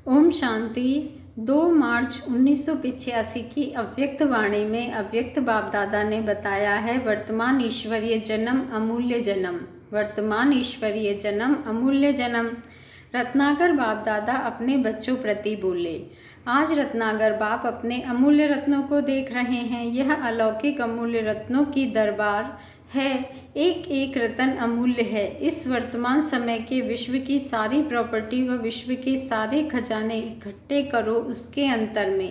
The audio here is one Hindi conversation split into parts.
ओम शांति। 2 मार्च 1985 की अव्यक्त वाणी में अव्यक्त बाप दादा ने बताया है, वर्तमान ईश्वरीय जन्म अमूल्य जन्म। वर्तमान ईश्वरीय जन्म अमूल्य जन्म। रत्नाकर बाप दादा अपने बच्चों प्रति बोले। आज रत्नाकर बाप अपने अमूल्य रत्नों को देख रहे हैं। यह अलौकिक अमूल्य रत्नों की दरबार है। एक एक रतन अमूल्य है। इस वर्तमान समय के विश्व की सारी प्रॉपर्टी व विश्व के सारे खजाने इकट्ठे करो, उसके अंतर में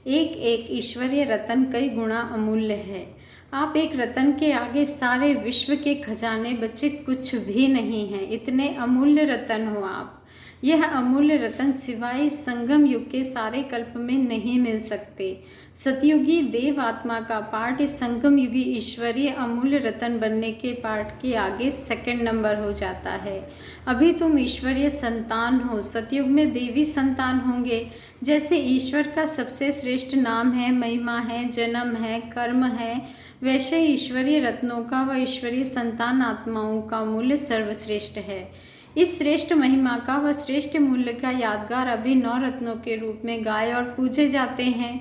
एक एक ईश्वरीय रतन कई गुणा अमूल्य है। आप एक रतन के आगे सारे विश्व के खजाने बचे कुछ भी नहीं हैं। इतने अमूल्य रतन हो आप। यह अमूल्य रतन सिवाय संगम युग के सारे कल्प में नहीं मिल सकते। सतयुगी देव आत्मा का पाठ इस संगम युगी ईश्वरीय अमूल्य रतन बनने के पाठ के आगे सेकंड नंबर हो जाता है। अभी तुम ईश्वरीय संतान हो, सतयुग में देवी संतान होंगे। जैसे ईश्वर का सबसे श्रेष्ठ नाम है, महिमा है, जन्म है, कर्म है, वैसे ईश्वरीय रत्नों का व ईश्वरीय संतान आत्माओं का मूल्य सर्वश्रेष्ठ है। इस श्रेष्ठ महिमा का व श्रेष्ठ मूल्य का यादगार अभी 9 रत्नों के रूप में गाए और पूजे जाते हैं।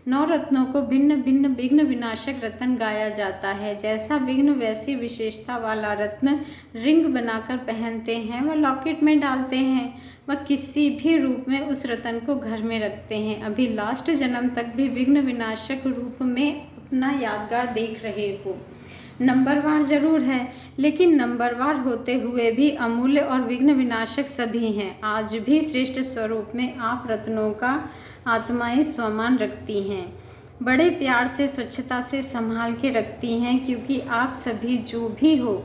9 रत्नों को भिन्न भिन्न विघ्न विनाशक रत्न गाया जाता है। जैसा विघ्न वैसी विशेषता वाला रत्न रिंग बनाकर पहनते हैं व लॉकेट में डालते हैं व किसी भी रूप में उस रत्न को घर में रखते हैं। अभी लास्ट जन्म तक भी विघ्न विनाशक रूप में अपना यादगार देख रहे हो। नंबरवार जरूर है, लेकिन नंबरवार होते हुए भी अमूल्य और विघ्न विनाशक सभी हैं। आज भी श्रेष्ठ स्वरूप में आप रत्नों का आत्माएं स्वमान रखती हैं। बड़े प्यार से स्वच्छता से संभाल के रखती हैं, क्योंकि आप सभी जो भी हो,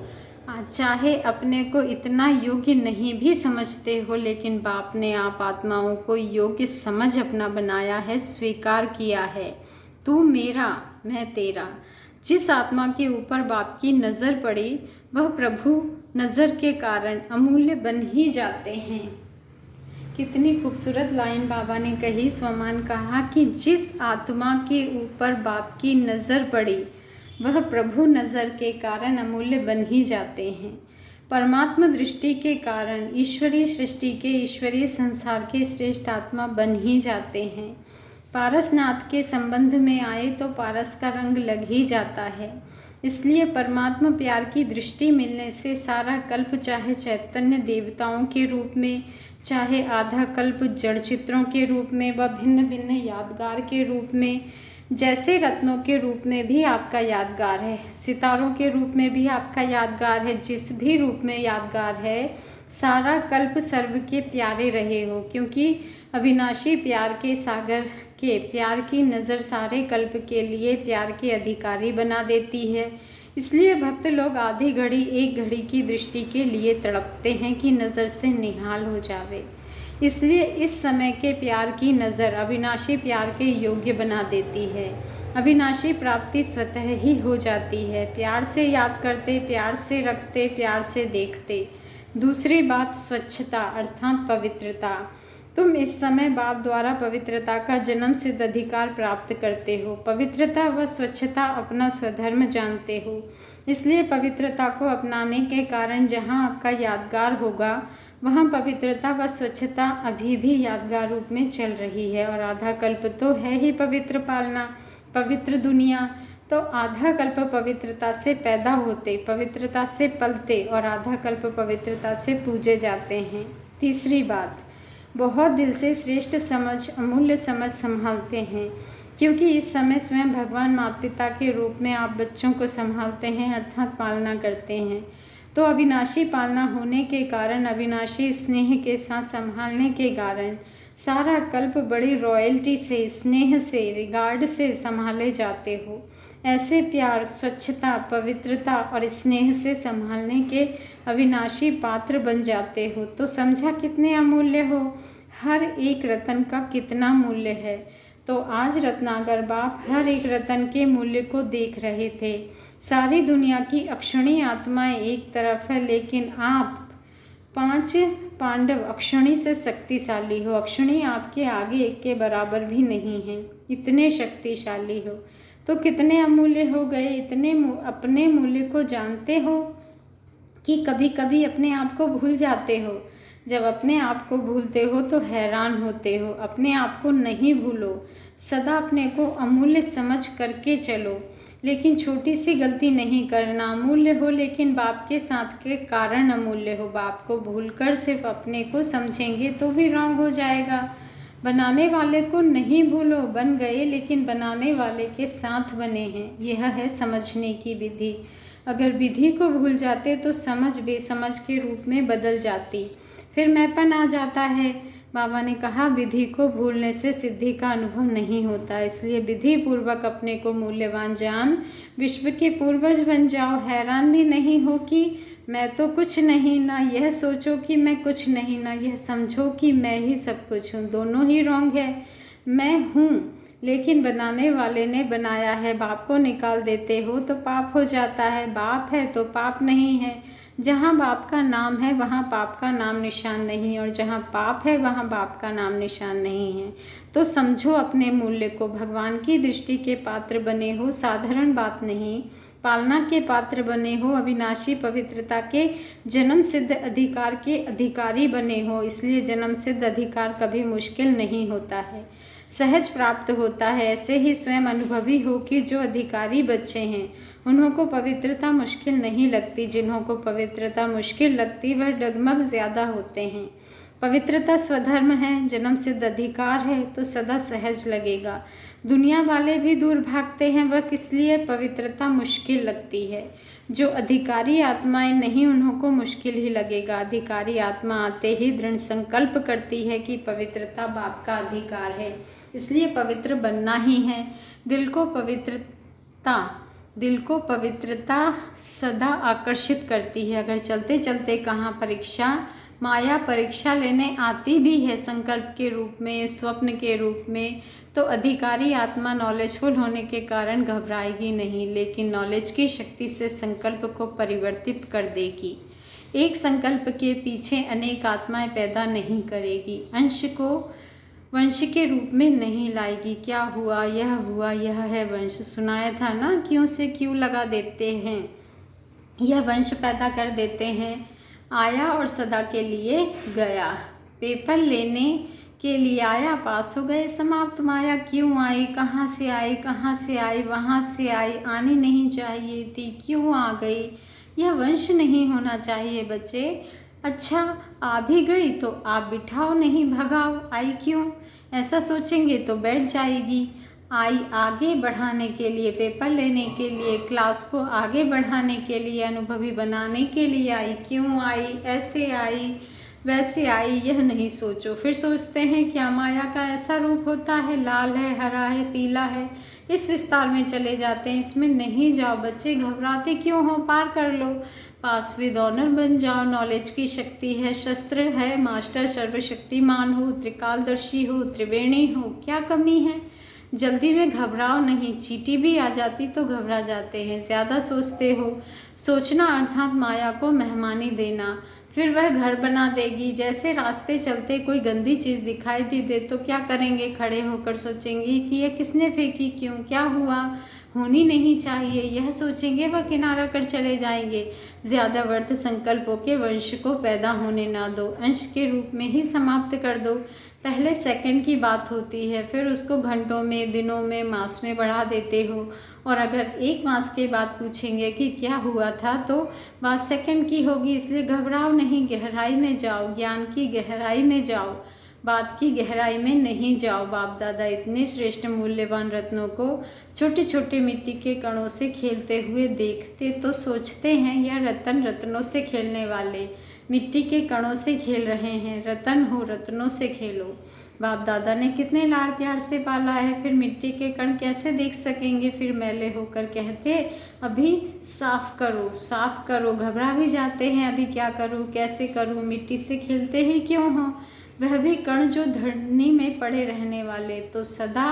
चाहे अपने को इतना योग्य नहीं भी समझते हो, लेकिन बाप ने आप आत्माओं को योग्य समझ अपना बनाया है, स्वीकार किया है। तू मेरा, मैं तेरा। जिस आत्मा के ऊपर बाप की नज़र पड़ी, वह प्रभु नज़र के कारण अमूल्य बन ही जाते हैं। कितनी खूबसूरत लाइन बाबा ने कही। स्वमान कहा कि जिस आत्मा के ऊपर बाप की नज़र पड़ी, वह प्रभु नज़र के कारण अमूल्य बन ही जाते हैं। परमात्मा दृष्टि के कारण ईश्वरीय सृष्टि के, ईश्वरीय संसार के श्रेष्ठ आत्मा बन ही जाते हैं। पारसनाथ के संबंध में आए तो पारस का रंग लग ही जाता है। इसलिए परमात्मा प्यार की दृष्टि मिलने से सारा कल्प, चाहे चैतन्य देवताओं के रूप में, चाहे आधा कल्प जड़ चित्रों के रूप में व भिन्न भिन्न यादगार के रूप में, जैसे रत्नों के रूप में भी आपका यादगार है, सितारों के रूप में भी आपका यादगार है, जिस भी रूप में यादगार है, सारा कल्प सर्व के प्यारे रहे हो। क्योंकि अविनाशी प्यार के सागर के प्यार की नज़र सारे कल्प के लिए प्यार के अधिकारी बना देती है। इसलिए भक्त लोग आधी घड़ी, एक घड़ी की दृष्टि के लिए तड़पते हैं कि नज़र से निहाल हो जावे। इसलिए इस समय के प्यार की नज़र अविनाशी प्यार के योग्य बना देती है। अविनाशी प्राप्ति स्वतः ही हो जाती है। प्यार से याद करते, प्यार से रखते, प्यार से देखते। दूसरी बात स्वच्छता अर्थात पवित्रता। तुम इस समय बाप द्वारा पवित्रता का जन्म सिद्ध अधिकार प्राप्त करते हो। पवित्रता व स्वच्छता अपना स्वधर्म जानते हो। इसलिए पवित्रता को अपनाने के कारण जहाँ आपका यादगार होगा, वहाँ पवित्रता व स्वच्छता अभी भी यादगार रूप में चल रही है। और आधा कल्प तो है ही पवित्र पालना, पवित्र दुनिया। तो आधा कल्प पवित्रता से पैदा होते, पवित्रता से पलते और आधा कल्प पवित्रता से पूजे जाते हैं। तीसरी बात, बहुत दिल से श्रेष्ठ समझ, अमूल्य समझ संभालते हैं, क्योंकि इस समय स्वयं भगवान माता पिता के रूप में आप बच्चों को संभालते हैं अर्थात पालना करते हैं। तो अविनाशी पालना होने के कारण, अविनाशी स्नेह के साथ संभालने के कारण सारा कल्प बड़ी रॉयल्टी से, स्नेह से, रिगार्ड से संभाले जाते हो। ऐसे प्यार, स्वच्छता, पवित्रता और स्नेह से संभालने के अविनाशी पात्र बन जाते हो। तो समझा कितने अमूल्य हो, हर एक रतन का कितना मूल्य है। तो आज रत्नाकर बाप हर एक रतन के मूल्य को देख रहे थे। सारी दुनिया की अक्षणी आत्माएं एक तरफ है, लेकिन आप 5 पांडव अक्षणी से शक्तिशाली हो। अक्षणी आपके आगे एक के बराबर भी नहीं है, इतने शक्तिशाली हो। तो कितने अमूल्य हो गए। इतने अपने मूल्य को जानते हो कि कभी कभी अपने आप को भूल जाते हो। जब अपने आप को भूलते हो तो हैरान होते हो। अपने आप को नहीं भूलो, सदा अपने को अमूल्य समझ करके चलो, लेकिन छोटी सी गलती नहीं करना। अमूल्य हो लेकिन बाप के साथ के कारण अमूल्य हो। बाप को भूलकर सिर्फ अपने को समझेंगे तो भी रॉन्ग हो जाएगा। बनाने वाले को नहीं भूलो, बन गए लेकिन बनाने वाले के साथ बने हैं। यह है समझने की विधि। अगर विधि को भूल जाते तो समझ बेसमझ के रूप में बदल जाती, फिर मैंपन आ जाता है। बाबा ने कहा विधि को भूलने से सिद्धि का अनुभव नहीं होता, इसलिए विधि पूर्वक अपने को मूल्यवान जान विश्व के पूर्वज बन जाओ। हैरान भी नहीं हो कि मैं तो कुछ नहीं, ना यह सोचो कि मैं कुछ नहीं, ना यह समझो कि मैं ही सब कुछ हूँ। दोनों ही रॉन्ग है। मैं हूँ लेकिन बनाने वाले ने बनाया है। बाप को निकाल देते हो तो पाप हो जाता है, बाप है तो पाप नहीं है। जहाँ बाप का नाम है वहाँ पाप का नाम निशान नहीं, और जहाँ पाप है वहाँ बाप का नाम निशान नहीं है। तो समझो अपने मूल्य को। भगवान की दृष्टि के पात्र बने हो, साधारण बात नहीं। पालना के पात्र बने हो, अविनाशी पवित्रता के जन्म सिद्ध अधिकार के अधिकारी बने हो। इसलिए जन्म सिद्ध अधिकार कभी मुश्किल नहीं होता है, सहज प्राप्त होता है। ऐसे ही स्वयं अनुभवी हो कि जो अधिकारी बच्चे हैं उन्हों को पवित्रता मुश्किल नहीं लगती। जिन्हों को पवित्रता मुश्किल लगती वह डगमग ज़्यादा होते हैं। पवित्रता स्वधर्म है, जन्म सिद्ध अधिकार है तो सदा सहज लगेगा। दुनिया वाले भी दूर भागते हैं, वह किस लिए? पवित्रता मुश्किल लगती है। जो अधिकारी आत्माएं नहीं उन्हों को मुश्किल ही लगेगा। अधिकारी आत्मा आते ही दृढ़ संकल्प करती है कि पवित्रता बाप का अधिकार है, इसलिए पवित्र बनना ही है। दिल को पवित्रता सदा आकर्षित करती है। अगर चलते चलते कहाँ माया परीक्षा लेने आती भी है, संकल्प के रूप में, स्वप्न के रूप में, तो अधिकारी आत्मा नॉलेजफुल होने के कारण घबराएगी नहीं, लेकिन नॉलेज की शक्ति से संकल्प को परिवर्तित कर देगी। एक संकल्प के पीछे अनेक आत्माएं पैदा नहीं करेगी, अंश को वंश के रूप में नहीं लाएगी। क्या हुआ, यह है वंश। सुनाया था ना, क्यों से क्यों लगा देते हैं, यह वंश पैदा कर देते हैं। आया और सदा के लिए गया, पेपर लेने के लिए आया, पास हो गए, समाप्त। माया क्यों आई, कहाँ से आई, वहाँ से आई, आनी नहीं चाहिए थी, क्यों आ गई। यह वंश नहीं होना चाहिए बच्चे। अच्छा आ भी गई तो आप बिठाओ, नहीं भगाओ। आई क्यों, ऐसा सोचेंगे तो बैठ जाएगी। आई आगे बढ़ाने के लिए, पेपर लेने के लिए, क्लास को आगे बढ़ाने के लिए, अनुभवी बनाने के लिए आई। क्यों आई, ऐसे आई, वैसे आई, यह नहीं सोचो। फिर सोचते हैं क्या माया का ऐसा रूप होता है, लाल है, हरा है, पीला है, इस विस्तार में चले जाते हैं। इसमें नहीं जाओ बच्चे, घबराते क्यों हो, पार कर लो, पास विद ऑनर बन जाओ। नॉलेज की शक्ति है, शस्त्र है, मास्टर सर्वशक्तिमान हो, त्रिकालदर्शी हो, त्रिवेणी हो, क्या कमी है। जल्दी में घबराओ नहीं, चींटी भी आ जाती तो घबरा जाते हैं। ज़्यादा सोचते हो, सोचना अर्थात माया को मेहमानी देना, फिर वह घर बना देगी। जैसे रास्ते चलते कोई गंदी चीज़ दिखाई भी दे तो क्या करेंगे, खड़े होकर सोचेंगे कि यह किसने फेंकी, क्यों, क्या हुआ, होनी नहीं चाहिए, यह सोचेंगे, वह किनारा कर चले जाएंगे। ज़्यादा व्यर्थ संकल्पों के वंश को पैदा होने ना दो, अंश के रूप में ही समाप्त कर दो। पहले सेकंड की बात होती है, फिर उसको घंटों में, दिनों में, मास में बढ़ा देते हो। और अगर एक मास के बाद पूछेंगे कि क्या हुआ था तो बात सेकंड की होगी। इसलिए घबराओ नहीं, गहराई में जाओ, ज्ञान की गहराई में जाओ, बात की गहराई में नहीं जाओ। बाप दादा इतने श्रेष्ठ मूल्यवान रत्नों को छोटे छोटे मिट्टी के कणों से खेलते हुए देखते तो सोचते हैं यह रतन रत्नों से खेलने वाले मिट्टी के कणों से खेल रहे हैं। रतन हो, रत्नों से खेलो। बाप दादा ने कितने लाड प्यार से पाला है, फिर मिट्टी के कण कैसे देख सकेंगे। फिर मैले होकर कहते अभी साफ करो, साफ करो। घबरा भी जाते हैं, अभी क्या करूँ, कैसे करूँ, मिट्टी से खेलते ही क्यों हो। वह भी कण जो धरनी में पड़े रहने वाले। तो सदा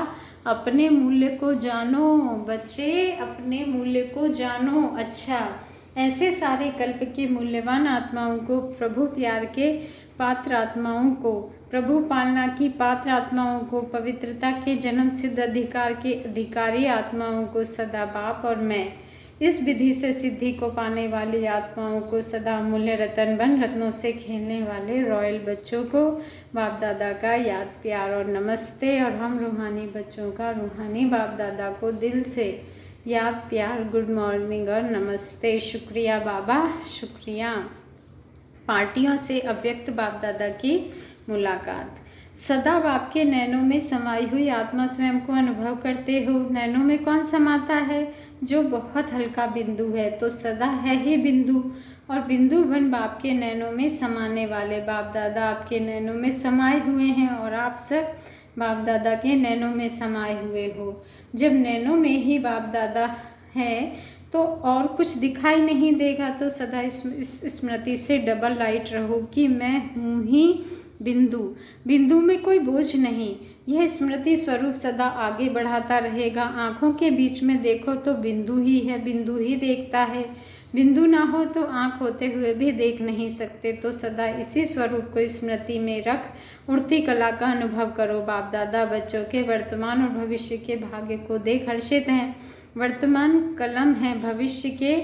अपने मूल्य को जानो बच्चे, अपने मूल्य को जानो। अच्छा, ऐसे सारे कल्प के मूल्यवान आत्माओं को, प्रभु प्यार के पात्र आत्माओं को, प्रभु पालना की पात्र आत्माओं को, पवित्रता के जन्म सिद्ध अधिकार के अधिकारी आत्माओं को सदा बाप और मैं इस विधि से सिद्धि को पाने वाली आत्माओं को सदा अमूल्य रतन बन रत्नों से खेलने वाले रॉयल बच्चों को बाप दादा का याद प्यार और नमस्ते। और हम रूहानी बच्चों का रूहानी बाप दादा को दिल से याद प्यार, गुड मॉर्निंग और नमस्ते। शुक्रिया बाबा, शुक्रिया। पार्टियों से अव्यक्त बाप दादा की मुलाकात। सदा बाप के नैनों में समाई हुई आत्मा स्वयं को अनुभव करते हो। नैनों में कौन समाता है? जो बहुत हल्का बिंदु है, तो सदा है ही बिंदु। और बिंदु बन बाप के नैनों में समाने वाले बाप दादा आपके नैनों में समाये हुए हैं और आप सब बाप दादा के नैनों में समाये हुए हो। जब नैनों में ही बाप दादा है तो और कुछ दिखाई नहीं देगा। तो सदा इस स्मृति से डबल लाइट रहो कि मैं हूँ ही बिंदु। बिंदु में कोई बोझ नहीं। यह स्मृति स्वरूप सदा आगे बढ़ाता रहेगा। आँखों के बीच में देखो तो बिंदु ही है, बिंदु ही देखता है। बिंदु ना हो तो आँख होते हुए भी देख नहीं सकते। तो सदा इसी स्वरूप को स्मृति में रख उड़ती कला का अनुभव करो। बाप दादा बच्चों के वर्तमान और भविष्य के भाग्य को देख हर्षित हैं। वर्तमान कलम है भविष्य के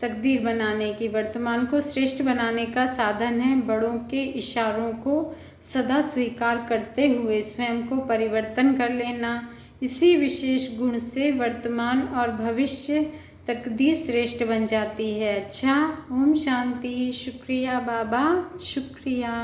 तकदीर बनाने की। वर्तमान को श्रेष्ठ बनाने का साधन है। बड़ों के इशारों को सदा स्वीकार करते हुए स्वयं को परिवर्तन कर लेना। इसी विशेष गुण से वर्तमान और भविष्य तकदीर श्रेष्ठ बन जाती है। अच्छा, ओम शांति। शुक्रिया बाबा, शुक्रिया।